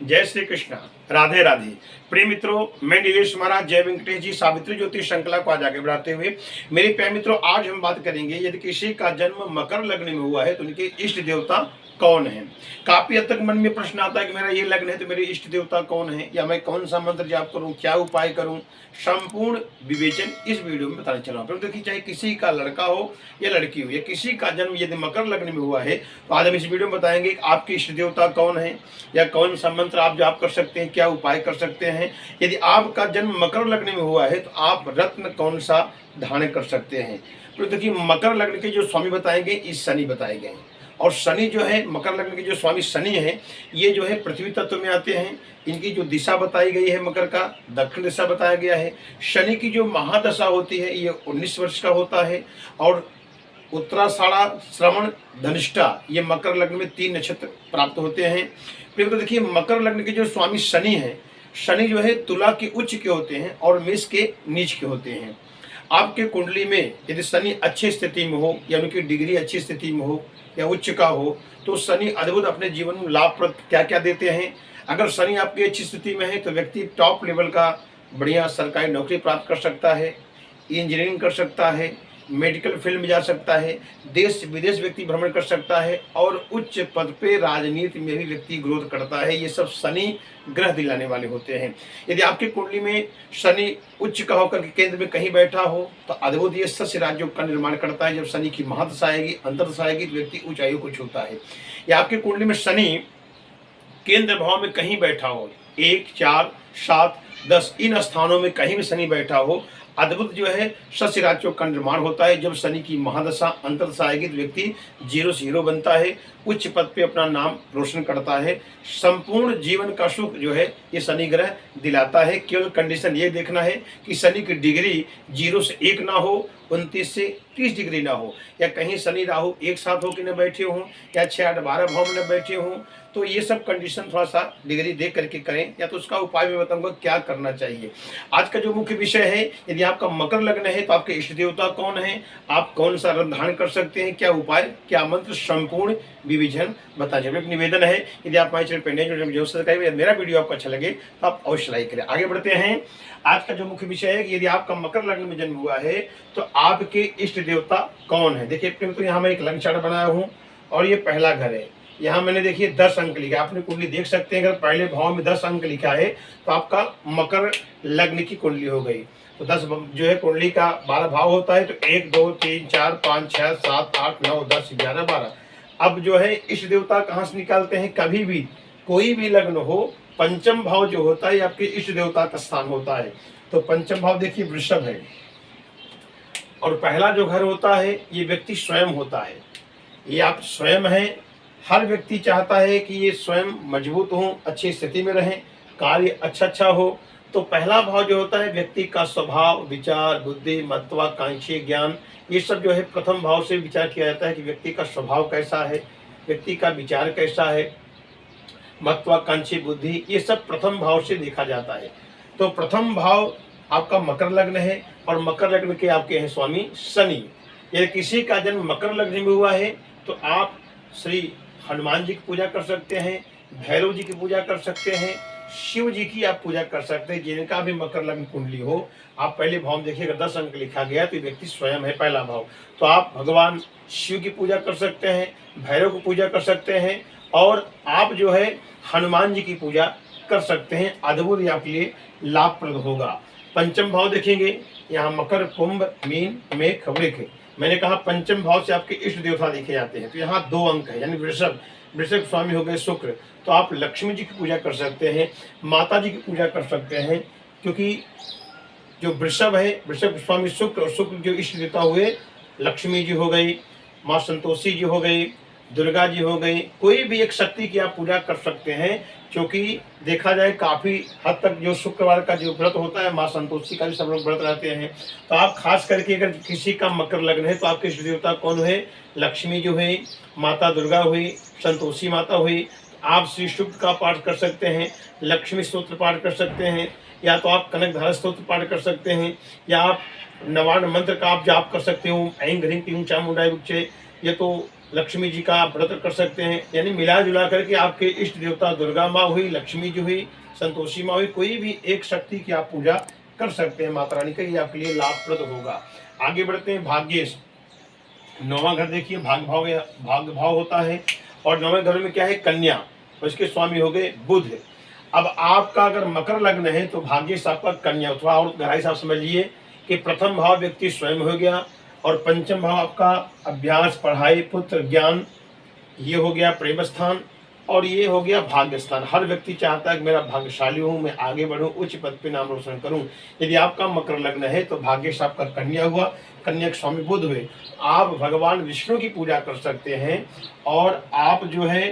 जय श्री कृष्ण, राधे राधे। प्रिय मित्रों, मैं नीलेश महाराज जय वेंकटेश जी सावित्री ज्योतिष श्रृंखला को आज आगे बढ़ाते हुए मेरे प्यारे मित्रों, आज हम बात करेंगे यदि किसी का जन्म मकर लग्न में हुआ है तो उनके इष्ट देवता कौन है। काफी हद तक मन में प्रश्न आता है कि मेरा ये लग्न है तो मेरे इष्ट देवता कौन है, या मैं कौन सा मंत्र जाप करूं, क्या उपाय करूं। संपूर्ण विवेचन इस वीडियो में बताने चला हूं। देखिए, चाहे किसी का लड़का हो या लड़की हो, या किसी का जन्म यदि मकर लग्न में हुआ है तो आज हम इस वीडियो में बताएंगे कि आपके इष्ट देवता कौन है, या कौन सा मंत्र आप जाप कर सकते हैं, क्या उपाय कर सकते हैं। यदि आपका जन्म मकर लग्न में हुआ है तो आप रत्न कौन सा धारण कर सकते हैं। तो देखिए, मकर लग्न के जो स्वामी बताए गए इस शनि बताए गए हैं, और शनि जो है मकर लग्न के जो स्वामी शनि है ये जो है पृथ्वी तत्व में आते हैं। इनकी जो दिशा बताई गई है मकर का दक्षिण दिशा बताया गया है। शनि की जो महादशा होती है ये 19 वर्ष का होता है, और उत्तराषाढ़ा श्रवण धनिष्ठा ये मकर लग्न में 3 नक्षत्र प्राप्त होते हैं। फिर तो देखिए, मकर लग्न के जो स्वामी शनि है, शनि जो है तुला के उच्च के होते हैं और मेष के नीच के होते हैं। आपके कुंडली में यदि शनि अच्छी स्थिति में हो, या उनकी डिग्री अच्छी स्थिति में हो या उच्च का हो, तो शनि अद्भुत अपने जीवन में लाभप्रद क्या क्या देते हैं। अगर शनि आपकी अच्छी स्थिति में है तो व्यक्ति टॉप लेवल का बढ़िया सरकारी नौकरी प्राप्त कर सकता है, इंजीनियरिंग कर सकता है, मेडिकल फील्ड में जा सकता है, देश विदेश व्यक्ति भ्रमण कर सकता है, और उच्च पद पे राजनीति में भी व्यक्ति ग्रोथ करता है। ये सब शनि ग्रह दिलाने वाले होते हैं। यदि आपकी कुंडली में शनि उच्च का होकर के केंद्र में कहीं बैठा हो तो अद्भुत ये सस्य राज्यों का निर्माण करता है। जब शनि की महादशा आएगी, अंतर्दशा आएगी, तो व्यक्ति ऊंचाइयों को छूता है। या आपकी कुंडली में शनि केंद्र भाव में कहीं बैठा हो, 1, 4, 7, 10 इन स्थानों में कहीं भी शनि बैठा हो, अद्भुत जो है सस्य राज्यों का निर्माण होता है। जब शनि की महादशा अंतर्दशा आएगी तो व्यक्ति जीरो से हीरो बनता है, उच्च पद पे अपना नाम रोशन करता है। संपूर्ण जीवन का सुख जो है ये शनि ग्रह दिलाता है। केवल कंडीशन ये देखना है कि शनि की डिग्री 0 से 1 ना हो, 29 से 30 डिग्री ना हो, या कहीं शनि राहु एक साथ होकर न बैठे हों, या 6, 8, 12 भाव में न बैठे हों। तो ये सब कंडीशन थोड़ा सा डिग्री देख करके करें, या तो उसका उपाय मैं बताऊंगा क्या करना चाहिए। आज का जो मुख्य विषय है, यदि आपका मकर लग्न है तो आपके इष्ट देवता कौन है, आप कौन सा रत्न धारण कर सकते हैं, क्या उपाय, क्या मंत्र, संपूर्ण विवेचन बताइए। एक निवेदन है, यदि आप हमारे चैनल पर नए जो सब्सक्राइब, मेरा वीडियो आपको अच्छा लगे तो आप अवश्य लाइक करें। आगे बढ़ते हैं। आज का जो मुख्य विषय है, यदि आपका मकर लग्न में जन्म हुआ है तो आपके इष्ट देवता कौन है। देखिए, तो यहाँ मैं एक लग्न चार्ट बनाया हूँ, और ये पहला घर है। यहाँ मैंने देखिए 10 अंक लिखा, आपने कुंडली देख सकते हैं। अगर पहले भाव में 10 अंक लिखा है तो आपका मकर लग्न की कुंडली हो गई। तो 10 जो है कुंडली का 12 भाव होता है, तो 1, 2, 3, 4, 5, 6, 7, 8, 9, 10, 11, 12। अब जो है इष्ट देवता कहाँ से निकालते हैं। कभी भी कोई भी लग्न हो, पंचम भाव जो होता है आपके इष्ट देवता का स्थान होता है। तो पंचम भाव देखिए वृषभ है, और पहला जो घर होता है ये व्यक्ति स्वयं होता है। ये आप स्वयं हैं। हर व्यक्ति चाहता है कि ये स्वयं मजबूत हो, अच्छी स्थिति में रहें, कार्य अच्छा हो। तो पहला भाव जो होता है व्यक्ति का स्वभाव, विचार, बुद्धि, महत्वाकांक्षी, ज्ञान, ये सब जो है प्रथम भाव से विचार किया जाता है कि व्यक्ति का स्वभाव कैसा है, व्यक्ति का विचार कैसा है, महत्वाकांक्षी बुद्धि, ये सब प्रथम भाव से देखा जाता है। तो प्रथम भाव आपका मकर लग्न है, और मकर लग्न के आपके हैं स्वामी शनि। यदि किसी का जन्म मकर लग्न में हुआ है तो आप श्री हनुमान जी की पूजा कर सकते हैं, भैरव जी की पूजा कर सकते हैं, शिव जी की आप पूजा कर सकते हैं। जिनका भी मकर लग्न कुंडली हो, आप पहले भाव देखिएगा 10 अंक लिखा गया तो व्यक्ति स्वयं है पहला भाव। तो आप भगवान शिव की पूजा कर सकते हैं, भैरव की पूजा कर सकते हैं, और आप जो है हनुमान जी की पूजा कर सकते हैं। अद्भुत आपके लिए लाभप्रद होगा। पंचम भाव देखेंगे, यहाँ मकर, कुंभ, मीन, मेष, वृश्चिक। मैंने कहा पंचम भाव से आपके इष्ट देवता देखे जाते हैं। तो यहाँ 2 अंक है, यानी वृषभ स्वामी हो गए शुक्र। तो आप लक्ष्मी जी की पूजा कर सकते हैं, माता जी की पूजा कर सकते हैं, क्योंकि जो वृषभ है, वृषभ स्वामी शुक्र, और शुक्र जो इष्ट देवता हुए लक्ष्मी जी हो गई, माँ संतोषी जी हो गई, दुर्गा जी हो गई। कोई भी एक शक्ति की आप पूजा कर सकते हैं, क्योंकि देखा जाए काफ़ी हद तक जो शुक्रवार का जो व्रत होता है, माँ संतोषी का भी सब लोग व्रत रहते हैं। तो आप खास करके अगर किसी का मकर लग्न है तो आपके इष्ट देवता कौन है, लक्ष्मी जो है, माता दुर्गा हुई, संतोषी माता हुई। आप श्री शुक्र का पाठ कर सकते हैं, लक्ष्मी स्तोत्र पाठ कर सकते हैं, या तो आप कनकधारा स्तोत्र पाठ कर सकते हैं, या आप नवान्न मंत्र का आप जाप कर सकते हो, ऐं ह्रीं क्लीं चामुंडाय विच्चे। ये तो लक्ष्मी जी का आप व्रत कर सकते हैं। यानी मिला जुला करके आपके इष्ट देवता दुर्गा माँ हुई, लक्ष्मी जी हुई, संतोषी माँ हुई, कोई भी एक शक्ति की आप पूजा कर सकते हैं माता रानी का, ये आपके लिए लाभप्रद होगा। आगे बढ़ते हैं। भाग्येश, नौवां घर देखिए भाग भाव होता है, और नौवें घर में क्या है, कन्या, और इसके स्वामी हो गए बुध। अब आपका अगर मकर लग्न है तो भाग्येश आपका कन्या, थोड़ा और गहराई से आप समझिए कि प्रथम भाव व्यक्ति स्वयं हो गया, और पंचम भाव आपका अभ्यास, पढ़ाई, पुत्र, ज्ञान, ये हो गया प्रेम स्थान, और ये हो गया भाग्य स्थान। हर व्यक्ति चाहता है कि मेरा भाग्यशाली हूँ, मैं आगे बढ़ूँ, उच्च पद पे नाम रोशन करूँ। यदि आपका मकर लग्न है तो भाग्येश आपका कन्या हुआ, कन्या के स्वामी बुध हुए। आप भगवान विष्णु की पूजा कर सकते हैं, और आप जो है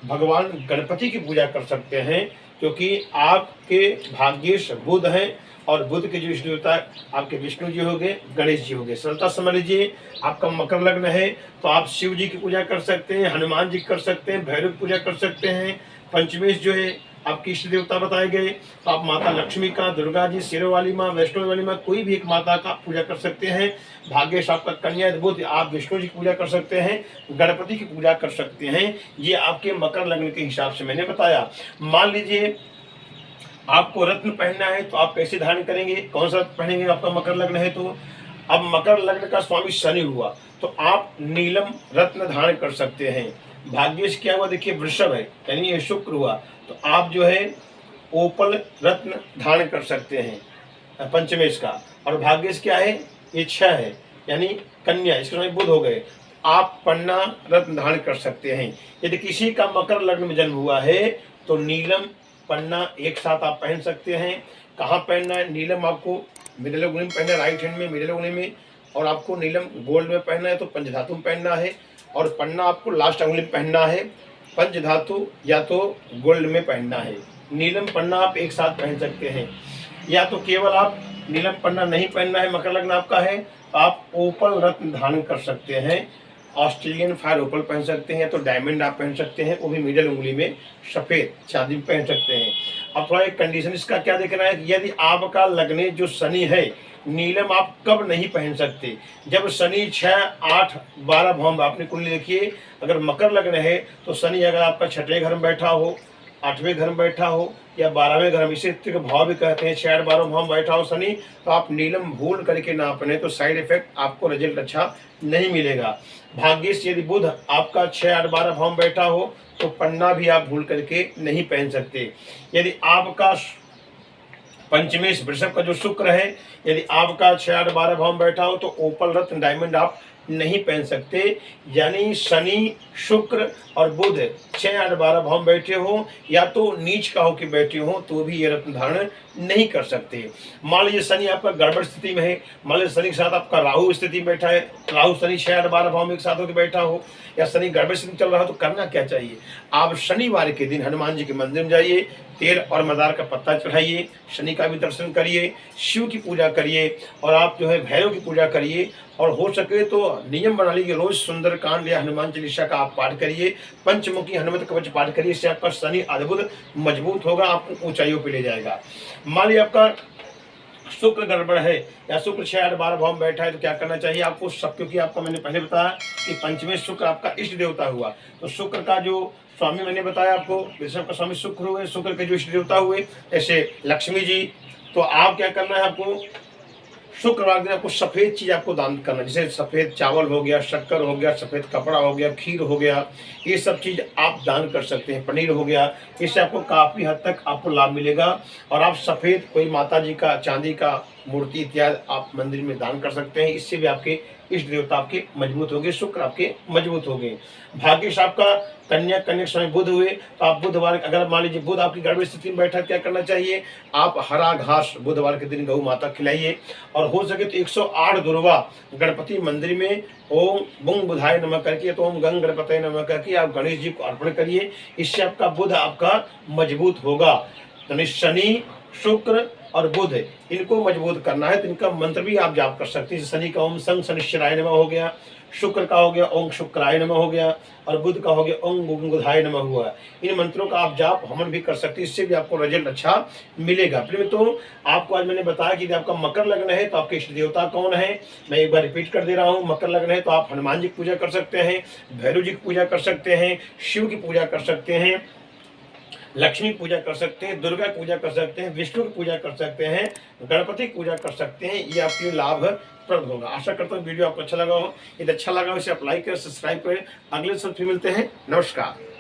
भगवान गणपति की पूजा कर सकते हैं, क्योंकि आपके भाग्येश बुध हैं, और बुध के जो इष्ट देवता आपके विष्णु जी हो गए, गणेश जी हो गए। सरलता समझ लीजिए, आपका मकर लग्न है तो आप शिव जी की पूजा कर सकते हैं, हनुमान जी कर सकते हैं, भैरव की पूजा कर सकते हैं। पंचमेश जो है आपकी इष्ट देवता बताए गए, तो आप माता लक्ष्मी का, दुर्गा जी, सिरों वाली माँ, वैष्णो वाली माँ, कोई भी एक माता का पूजा कर सकते हैं। भाग्येश आपका कन्या बुध, आप विष्णु जी की पूजा कर सकते हैं, गणपति की पूजा कर सकते हैं। ये आपके मकर लग्न के हिसाब से मैंने बताया। मान लीजिए आपको रत्न पहनना है तो आप कैसे धारण करेंगे, कौन सा रत्न पहनेंगे, आपका मकर लग्न है तो। अब मकर लग्न का स्वामी शनि हुआ तो आप नीलम रत्न धारण कर सकते हैं। भाग्येश क्या हुआ, देखिए वृषभ है, यानी ये शुक्र हुआ, तो आप जो है ओपल रत्न धारण कर सकते हैं पंचमेश का। और भाग्येश क्या है, ये 6 है, यानी कन्या, इसके स्वामी बुध हो गए, आप पन्ना रत्न धारण कर सकते हैं। यदि किसी का मकर लग्न में जन्म हुआ है तो नीलम पन्ना एक साथ आप पहन सकते हैं। कहाँ पहनना है, नीलम आपको मिडिल उंगली में पहनना है, राइट हैंड में मिडिल उंगली में, और आपको नीलम गोल्ड में पहनना है तो पंचधातु में पहनना है, और पन्ना आपको लास्ट उंगली में पहनना है, पंचधातु या तो गोल्ड में पहनना है। नीलम पन्ना आप एक साथ पहन सकते हैं, या तो केवल आप नीलम पन्ना नहीं पहनना है, मकर लग्न आपका है तो आप ओपल रत्न धारण कर सकते हैं। ऑस्ट्रेलियन फायर ओपल पहन सकते हैं, तो डायमंड आप पहन सकते हैं, वो भी मिडिल उंगली में सफ़ेद चांदी पहन सकते हैं। अब थोड़ा एक कंडीशन इसका क्या देखना है, यदि आपका लग्ने जो शनि है, नीलम आप कब नहीं पहन सकते, जब शनि 6, 8, 12 भाव, आपने कुंडली देखिए, अगर मकर लग्न है तो शनि अगर आपका 6ठे घर में बैठा हो, 8वें घर में बैठा हो, या 12वें घर में, इसे भाव भी कहते हैं, 6, 12 भाव में बैठा हो शनि, तो आप नीलम भूल करके ना पहने, तो साइड इफेक्ट आपको रिजल्ट अच्छा नहीं मिलेगा। भाग्येश यदि बुध आपका 6, 8, 12 भाव में बैठा हो तो पन्ना भी आप भूल करके नहीं पहन सकते। यदि आपका पंचमेश वृषभ का जो शुक्र है, यदि आपका 6, 8, 12 भाव में बैठा हो तो ओपल रत्न डायमंड आप नहीं पहन सकते। यानी शनि, शुक्र और बुध 6, 8, 12 भाव में बैठे हो, या तो नीच का होकर बैठे हो, तो भी ये रत्न धारण नहीं कर सकते। मान लीजिए शनि आपका गड़बड़ स्थिति में है, मान लीजिए शनि के साथ आपका राहु स्थिति में बैठा है, राहु शनि 6, 8, 12 भाव में एक साथ होकर बैठा हो, या शनि गड़बड़ स्थिति में चल रहा हो, तो करना क्या चाहिए, आप शनिवार के दिन हनुमान जी के मंदिर में जाइए, तेल और मदार का पत्ता चढ़ाइए, शनि का भी दर्शन करिए, शिव की पूजा करिए, और आप जो है भैरव की पूजा करिए, और हो सके तो नियम बना लीजिए रोज सुंदरकांड या हनुमान चालीसा का आप पाठ करिए, पंचमुखी हनुमत कवच पाठ करिए, इससे आपका शनि अद्भुत मजबूत होगा, आपको ऊंचाइयों पे ले जाएगा। मान लीजिए आपका शुक्र गड़बड़ है, या शुक्र 6, 8, 12 भाव में बैठा है, तो क्या करना चाहिए आपको सब, क्योंकि आपको मैंने पहले बताया कि पंचमें शुक्र आपका इष्ट देवता हुआ, तो शुक्र का जो स्वामी मैंने बताया आपको, वृषभ का स्वामी शुक्र हुए, शुक्र के जो इष्ट देवता हुए ऐसे लक्ष्मी जी, तो आप क्या करना है, आपको शुक्रवार दिन आपको सफ़ेद चीज़ आपको दान करना, जैसे सफ़ेद चावल हो गया, शक्कर हो गया, सफ़ेद कपड़ा हो गया, खीर हो गया, ये सब चीज़ आप दान कर सकते हैं, पनीर हो गया, इससे आपको काफ़ी हद तक आपको लाभ मिलेगा। और आप सफ़ेद कोई माता जी का चांदी का मूर्ति इत्यादि आप मंदिर में दान कर सकते हैं, इससे भी आपके इष्ट देवता आपके मजबूत हो गए, शुक्र आपके मजबूत हो गए। भाग्यश आपका कन्या समय बुध हुए, तो आप बुधवार, अगर मान लीजिए बुध आपकी गड़बड़ स्थिति में बैठा, क्या करना चाहिए, आप हरा घास बुधवार के दिन गौ माता खिलाइए, और हो सके तो 108 दुर्वा गणपति मंदिर में ओम बुंग बुधाय नमः करके, तो ओम गंग गणपति नमः करके आप गणेश जी को अर्पण करिए, इससे आपका बुध आपका मजबूत होगा। शनि शुक्र और बुध, इनको मजबूत करना है तो इनका मंत्र भी आप जाप कर सकते हैं। शनि का ओम संग शनिश्चराय नमः हो गया, शुक्र का हो गया ओम शुक्राय नमः हो गया, और बुध का हो गया ओम बुधाय नमः हुआ। इन मंत्रों का आप जाप हवन भी कर सकते हैं, इससे भी आपको रिजल्ट अच्छा मिलेगा। फिर तो आपको आज मैंने बताया कि यदि आपका मकर लग्न है तो आपके इष्ट देवता कौन है, मैं एक बार रिपीट कर दे रहा हूँ। मकर लग्न है तो आप हनुमान जी की पूजा कर सकते हैं, भैरव जी की पूजा कर सकते हैं, शिव की पूजा कर सकते हैं, लक्ष्मी पूजा कर सकते हैं, दुर्गा पूजा कर सकते हैं, विष्णु की पूजा कर सकते हैं, गणपति की पूजा कर सकते हैं। ये आपके लिए लाभ प्रद होगा। आशा करता हूँ वीडियो आपको अच्छा लगा हो। यदि अच्छा लगा हो इसे आप लाइक करें, सब्सक्राइब करें। अगले सत्र फिर मिलते हैं। नमस्कार।